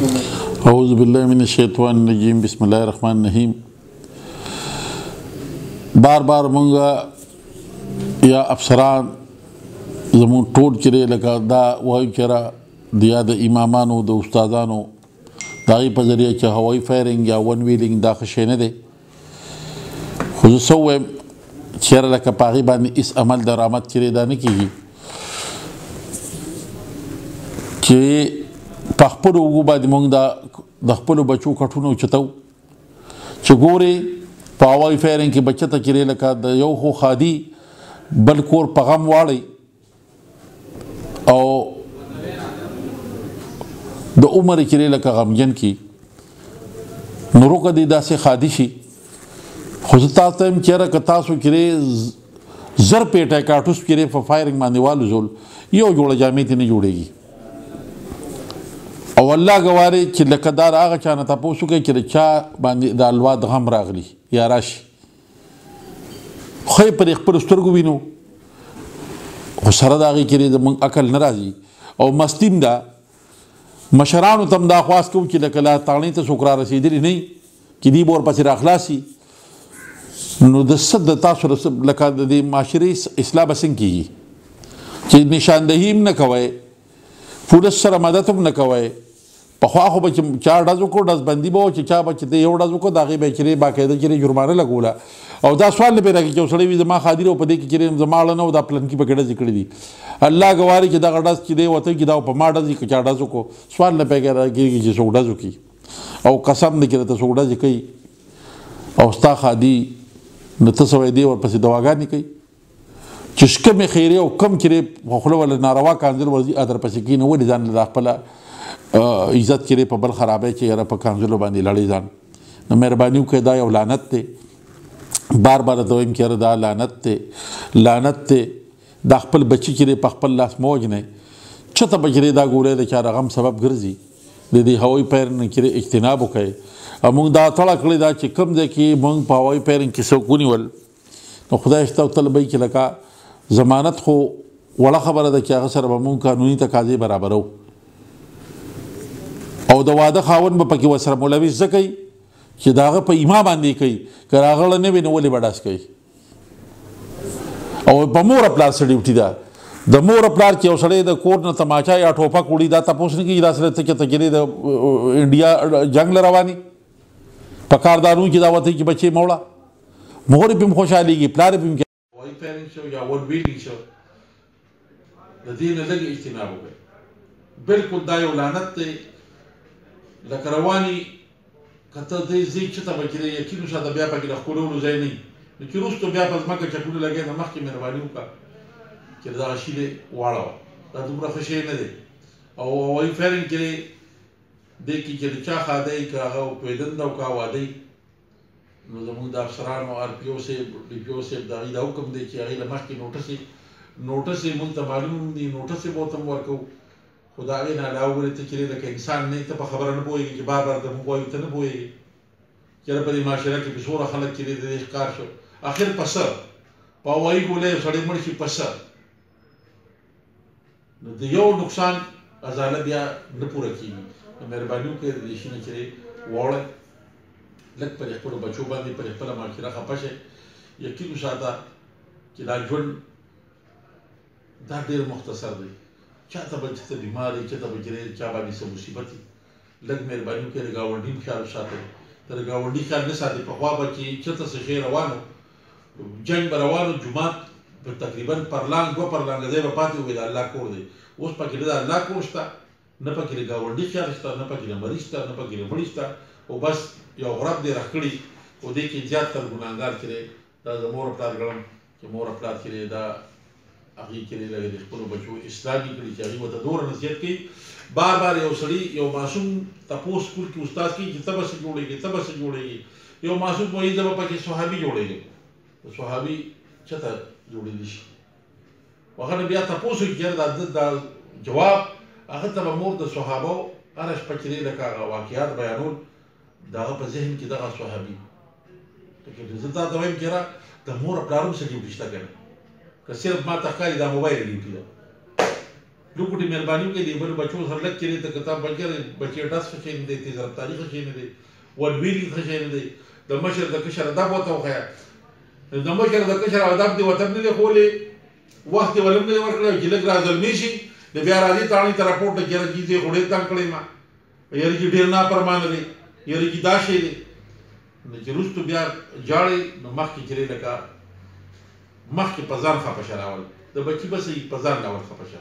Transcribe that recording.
اعوذ باللہ من الشیطان الرجیم بسم الله الرحمن الرحیم. بار بار مونږ یا افسران زمون ټول چیرې لکه دا وایو چېره د یا د امامانو د استادانو د هغې په ذریعه چې هوایي فایرنګ یا ون ویلینګ دا ښه شی نه دی. خو زه څه ووایم چېره لکه په هغې باندې هېڅ عمل درآمد چیرې دا نه کېږي چې په خپلو اوږو باندې مونږ د خپلو بچو کټونه اوچتو چې ګورې په هوایي فایرنګ کې بچه ته چیرې لکه د یو خو ښادي بل کور په غم واړئ او د عمر چیرې لکه غمجن کي نو روکه دې داسې ښادي شي. خو زه تاسو ته یم چېره که تاسو چیرې زر پیټی کاټوس چیرې په فایرنګ باندې والوزول یو جوړه جامې ته نه جوړېږي. او الله ګوارې چې لکه دا د هغه چا نه تپوس وکړئ چې د چا باندې د الوا د غم راغلي یا راشي خو یې پرې خپلو سترګو وینو خو سره د هغې چیرې زموږ عقل نه راځي او مستیم ده. مشرانو ته هم دا خواست کوو چې لکه لا تاڼۍ ته څوک را رسېدلي نه وي چې دوی به ورپسې راخلاصي نو د څه د تاسو لکه د دې معاشرې اصلاح به څنګه کېږي چې نشاندهي هم نه کوئ پولیس سره مدد هم نه کوئ. پخوا خو به چې چا ډز وکړو ډز بندي به و چې چا به چې یو ډز وکړو د هغې به یې چېرې باقاعده چېرې جرمانه لګوله او دا سوال نه پیدا کړي چې یو سړی وي زما خادي او په دې کې چېرې زما اړه نه و دا پلنکي پکې ډزې کړي دي. الله ګوارې چې دغه ډز چې دی وته چې دا په ما ډز که چا ډز وکړو سوال نه پیدا کېږي چې څوک ډز وکړي او قسم دی چې درته څوک ډزې کوي او ستا خادي نه ته سوی دی ورپسې دواګانې کوي چې کمې خیرې او کم چېرې په خوله ولا ناروا کانزل ورځي درپسې کښېني ولې ځان له خپله عزت چیرې په بل خرابی چې یاره په کانزلو باندې لړی ځان نو مهرباني وکړئ دا یو لعنت دی. بار بار درته وایم چې یاره دا لعنت دی دا خپل بچي چیرې په خپل لاس مه وژنئ چته به چیرې دا ګولۍ د چا د غم سبب ګرځي د دې هوایي فایرنګ نه چیرې اجتناب وکړئ. او موږ دا تړه کړې ده چې کوم ځای کې موږ په هوایي فایرنګ کې څوک ونیول نو خدای شته او تل به چې لکه ضمانت خو وړه خبره ده چې هغه سره به موږ قانوني تقاضې برابرو او د واده خاوند به پکې ورسره ملوث ځکه کوي چې د هغه په ایما باندې کوي که راغله نه وي نو ولې به ډاس کوي. او په مور پلار څه ډیوټي ده د مور پلار چې یو سړی د کور نه تماچا یا ټوپک وړي دا تپوس نه کېږي دا سړی ته چې ته چېرې د انډیا جنګ له رواني په کاردانو کې دا وته چې بچې مه وړه مور یې پې هم خوشحالېږي پلار یې پې هم هوایي فایرنګ شو یا ون ویلینګ شو د دې نه لږ اجتناب وکړئ. بلکل دا یو لعنت دی لکه رواني که ته دې ځای چېته به چې دی یقین وساته بیا پکې د ښکلولو ځای نه وي نو چې وروستو بیا په ځمکه چکونه لګوې نه مخکې مهرباني وکړه چې دغه شي دی واړوه دا دومره ښه شی نه دی. او هوایي فایرنګ کې دی دې کې چې د چا خادی که هغه پیدند او که وادی نو زموږ د افسرانو آر پي او صاحب ډي پي او صاحب د هغې دا حکم دی چې هغې له مخکې نوټس یې مونږ ته معلوم دي نوټس یې به ورته ورکوو خو د هغې نه علاوه ولې ته چېرې لکه انسان نه ته په خبره نه پوهېږي چې بار بار د موږ وایو ته نه پوهېږي چېرې په دې معاشره کې په څومره خلک چېرې د دې ښکار شو اخر په څه په هوایي ګولۍ یو سړی مړ شي په څه نو د یو نقصان ازاله بیا نه پوره کېږي. نو مهرباني وکړئ د دې شي نه چېرې واوړئ لږ پرې خپلو بچو باندې پرې خپله معاشره خفه شئ. یقین وساته چې دا ژوند دا ډېر مختصر دی چاته به چې ته بیمار یې چاته به چېرې چا باندې څه مصیبت وي لږ مهرباني وکړئ د ګاونډي هم خیال وساتئ ته د ګاونډي خیال نه ساتئ. پخوا به چې چېرته څه شی روان و جنګ به روان و جومات په تقریبا پرلانګ دوه پرلانګه ځای به پاتې وي د الله کور دی اوس پکې نه د الله کور شته نه پکې د ګاونډي خیال شته نه پکې د مریض شته نه پکې د مړي شته او بس یو غرب دی راښکړي او دې کې زیات تر ګناهګار چې دی دا د مور پلار ګڼم چې مور پلار چې دی دا هغې چېرې لږ د خپلو بچو اصلاحي کړي چې هغې ورته دومره نصیحت کوي. بار بار یو سړي یو معصوم تپوس سکول کې استاد کوي چې ته به څه جوړېږي ته به څه جوړېږي یو معصوم وایي زه به پکې صحابي جوړېږم نو صحابي چېرته جوړېدلی شي هغه نه بیا تپوس وکړي چېرې دا جواب هغه ته به مور د صحابو هره شپه چېرې لکه هغه واقعات بیانول د هغه په ذهن کې دغه صحابي زه تا ته وایم چې یاره د مور پلار هم څه ډیوټي شته که نه که صرف ما ته ښکاري دا موبایل ډیوټي ده لوکوټي مهرباني وکړئ د بل بچو سره لږ چېرې ته کتاب بچې ډس ښه شی نه دی تیز رفتاري ښه شی نه دی ولویري ښه شی نه دی د مشر د کشر ادب ورته وښیه د مشر د کشر ادب دې ورته نه دی ښولی وخت یې ولم نه دی ورکړی چې لږ رازلمي شي د بیا راځي تاڼي ته راپورټ ته یاره چې دې خو ډېر تنګ کړی ما یاره چې ډېر نافرمانه دی یاره چې دا شی دی نو چې وروستو بیا ژاړئ نو مخکې چې دی لکه مخکې په ځان خفه شه راول د بچي بس په ځان ډول خفه شه